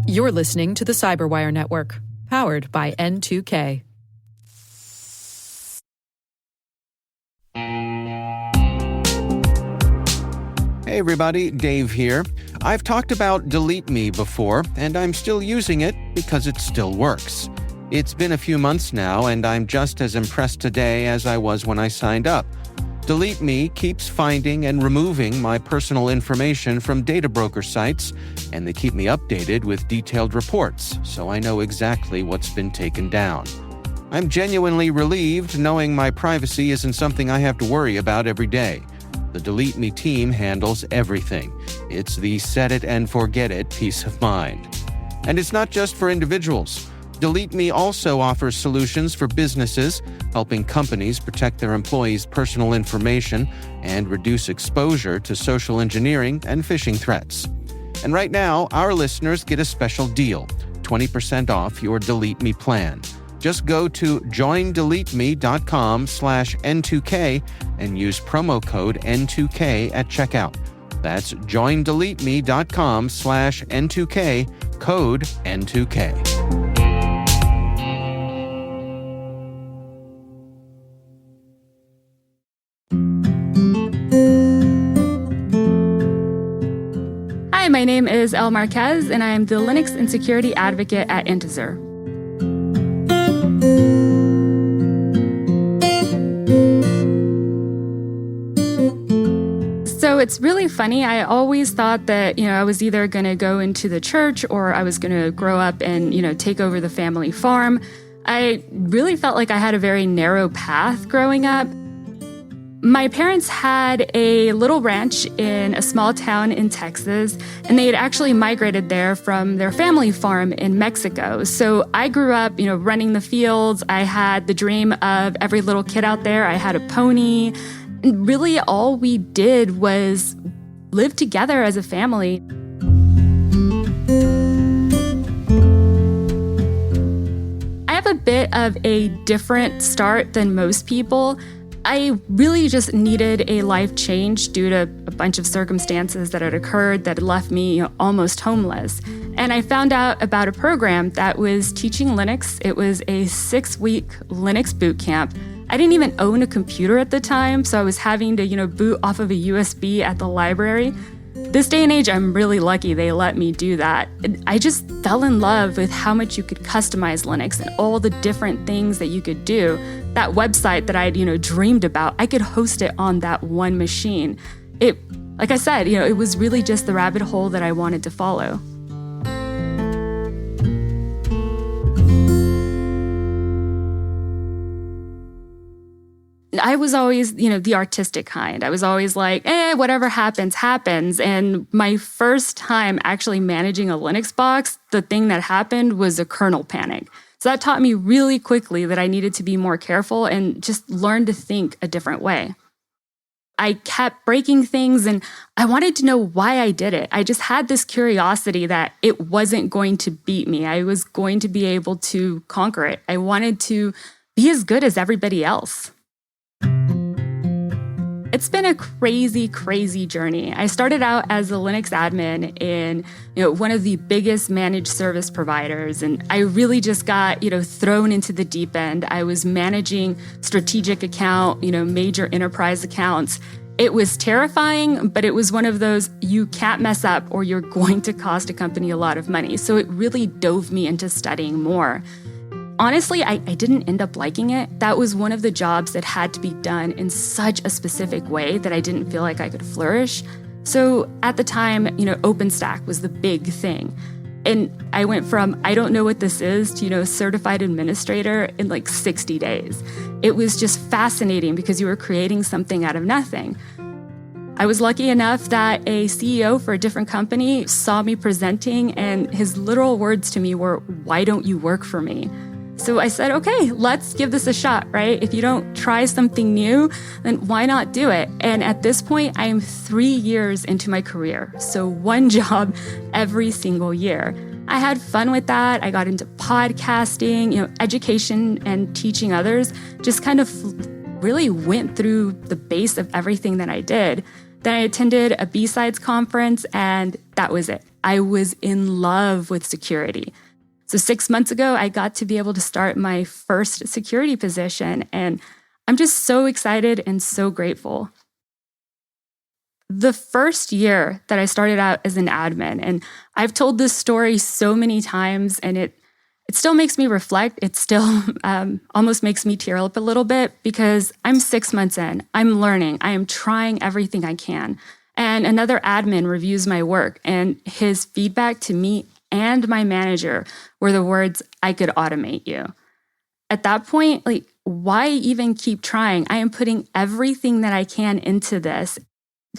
You're listening to the Cyberwire Network, powered by N2K. Hey everybody, Dave here. I've talked about Delete Me before, and I'm still using it because it still works. It's been a few months now, and I'm just as impressed today as I was when I signed up. Delete Me keeps finding and removing my personal information from data broker sites, and they keep me updated with detailed reports, so I know exactly what's been taken down. I'm genuinely relieved knowing my privacy isn't something I have to worry about every day. The Delete Me team handles everything. It's the set it and forget it peace of mind. And it's not just for individuals. Delete Me also offers solutions for businesses, helping companies protect their employees' personal information and reduce exposure to social engineering and phishing threats. And right now, our listeners get a special deal, 20% off your Delete Me plan. Just go to joindeleteme.com/N2K and use promo code N2K at checkout. That's joindeleteme.com/N2K, code N2K. Hi, my name is Ell Marquez, and I am the Linux and security advocate at Intezer. So it's really funny. I always thought that, I was either going to go into the church or I was going to grow up and, take over the family farm. I really felt like I had a very narrow path growing up. My parents had a little ranch in a small town in Texas, and they had actually migrated there from their family farm in Mexico. So I grew up, running the fields. I had the dream of every little kid out there. I had a pony. And really, all we did was live together as a family. I have a bit of a different start than most people. I really just needed a life change due to a bunch of circumstances that had occurred that had left me almost homeless. And I found out about a program that was teaching Linux. It was a 6-week Linux boot camp. I didn't even own a computer at the time, so I was having to, boot off of a USB at the library. This day and age, I'm really lucky they let me do that. I just fell in love with how much you could customize Linux and all the different things that you could do. That website that I'd, dreamed about, I could host it on that one machine. Like I said, it was really just the rabbit hole that I wanted to follow. I was always, the artistic kind. I was always like, whatever happens, happens. And my first time actually managing a Linux box, the thing that happened was a kernel panic. So that taught me really quickly that I needed to be more careful and just learn to think a different way. I kept breaking things and I wanted to know why I did it. I just had this curiosity that it wasn't going to beat me. I was going to be able to conquer it. I wanted to be as good as everybody else. It's been a crazy, crazy journey. I started out as a Linux admin in, one of the biggest managed service providers, and I really just got, thrown into the deep end. I was managing strategic account, major enterprise accounts. It was terrifying, but it was one of those you can't mess up or you're going to cost a company a lot of money. So it really dove me into studying more. Honestly, I didn't end up liking it. That was one of the jobs that had to be done in such a specific way that I didn't feel like I could flourish. So at the time, OpenStack was the big thing. And I went from, I don't know what this is, to, certified administrator in like 60 days. It was just fascinating because you were creating something out of nothing. I was lucky enough that a CEO for a different company saw me presenting, and his literal words to me were, "Why don't you work for me?" So I said, okay, let's give this a shot, right? If you don't try something new, then why not do it? And at this point, I am 3 years into my career. So one job every single year. I had fun with that. I got into podcasting, education and teaching others, just kind of really went through the base of everything that I did. Then I attended a BSides Conference, and that was it. I was in love with security. So 6 months ago, I got to be able to start my first security position, and I'm just so excited and so grateful. The first year that I started out as an admin, and I've told this story so many times, and it still makes me reflect. It still almost makes me tear up a little bit because I'm 6 months in. I'm learning. I am trying everything I can. And another admin reviews my work, and his feedback to me and my manager were the words, "I could automate you." At that point, why even keep trying? I am putting everything that I can into this.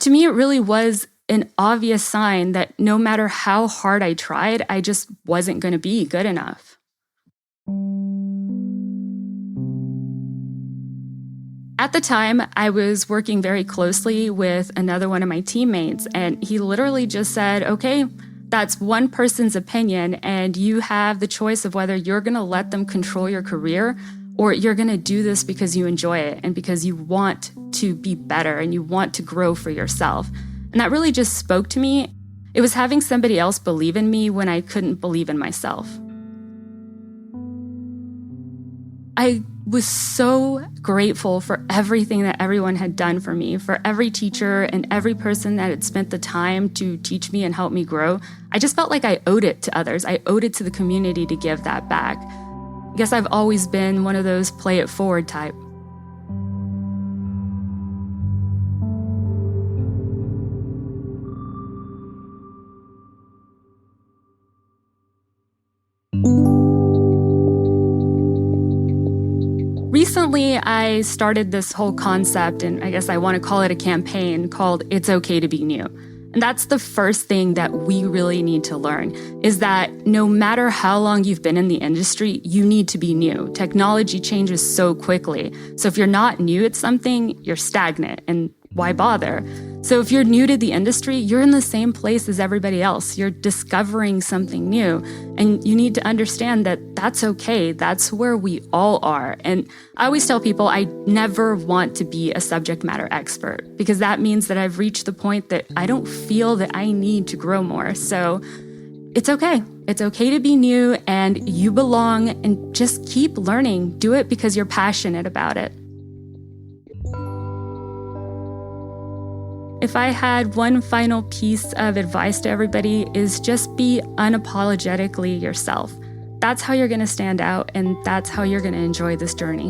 To me, it really was an obvious sign that no matter how hard I tried, I just wasn't going to be good enough. At the time, I was working very closely with another one of my teammates, and he literally just said, "Okay, that's one person's opinion, and you have the choice of whether you're going to let them control your career or you're going to do this because you enjoy it and because you want to be better and you want to grow for yourself." And that really just spoke to me. It was having somebody else believe in me when I couldn't believe in myself. I was so grateful for everything that everyone had done for me, for every teacher and every person that had spent the time to teach me and help me grow. I just felt like I owed it to others. I owed it to the community to give that back. I guess I've always been one of those play it forward type. Recently, I started this whole concept, and I guess I want to call it a campaign called It's Okay to Be New. And that's the first thing that we really need to learn, is that no matter how long you've been in the industry, you need to be new. Technology changes so quickly. So if you're not new at something, you're stagnant, and why bother? So if you're new to the industry, you're in the same place as everybody else. You're discovering something new, and you need to understand that that's okay. That's where we all are. And I always tell people I never want to be a subject matter expert, because that means that I've reached the point that I don't feel that I need to grow more. So it's okay. It's okay to be new, and you belong, and just keep learning. Do it because you're passionate about it. If I had one final piece of advice to everybody, is just be unapologetically yourself. That's how you're going to stand out, and that's how you're going to enjoy this journey.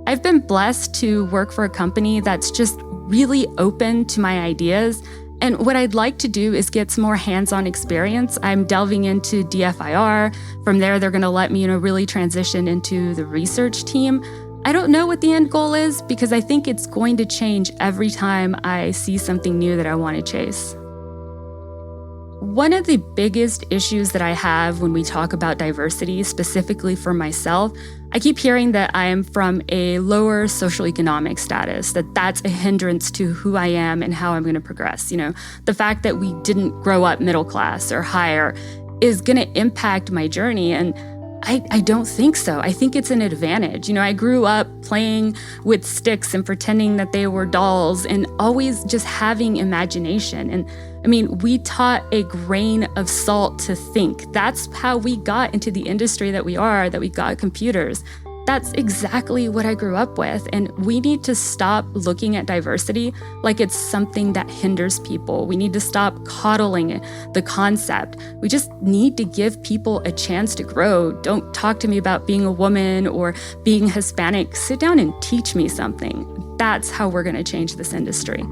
I've been blessed to work for a company that's just really open to my ideas. And what I'd like to do is get some more hands-on experience. I'm delving into DFIR. From there, they're going to let me, really transition into the research team. I don't know what the end goal is, because I think it's going to change every time I see something new that I want to chase. One of the biggest issues that I have when we talk about diversity, specifically for myself, I keep hearing that I am from a lower socioeconomic status, that's a hindrance to who I am and how I'm going to progress. The fact that we didn't grow up middle class or higher is going to impact my journey, and I don't think so. I think it's an advantage. I grew up playing with sticks and pretending that they were dolls and always just having imagination. And we taught a grain of salt to think. That's how we got into the industry that we got computers. That's exactly what I grew up with. And we need to stop looking at diversity like it's something that hinders people. We need to stop coddling the concept. We just need to give people a chance to grow. Don't talk to me about being a woman or being Hispanic. Sit down and teach me something. That's how we're going to change this industry.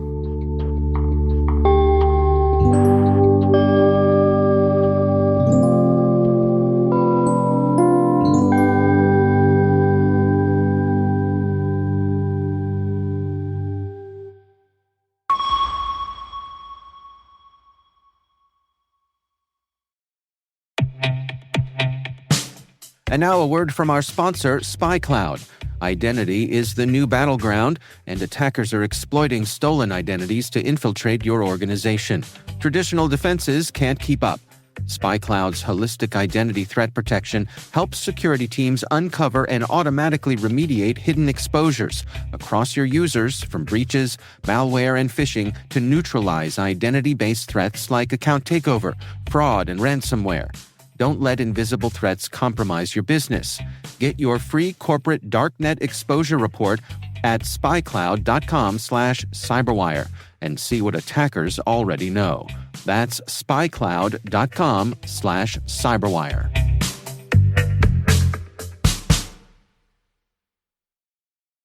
And now a word from our sponsor, SpyCloud. Identity is the new battleground, and attackers are exploiting stolen identities to infiltrate your organization. Traditional defenses can't keep up. SpyCloud's holistic identity threat protection helps security teams uncover and automatically remediate hidden exposures across your users, from breaches, malware, and phishing to neutralize identity-based threats like account takeover, fraud, and ransomware. Don't let invisible threats compromise your business. Get your free corporate darknet exposure report at spycloud.com/cyberwire and see what attackers already know. That's spycloud.com/cyberwire.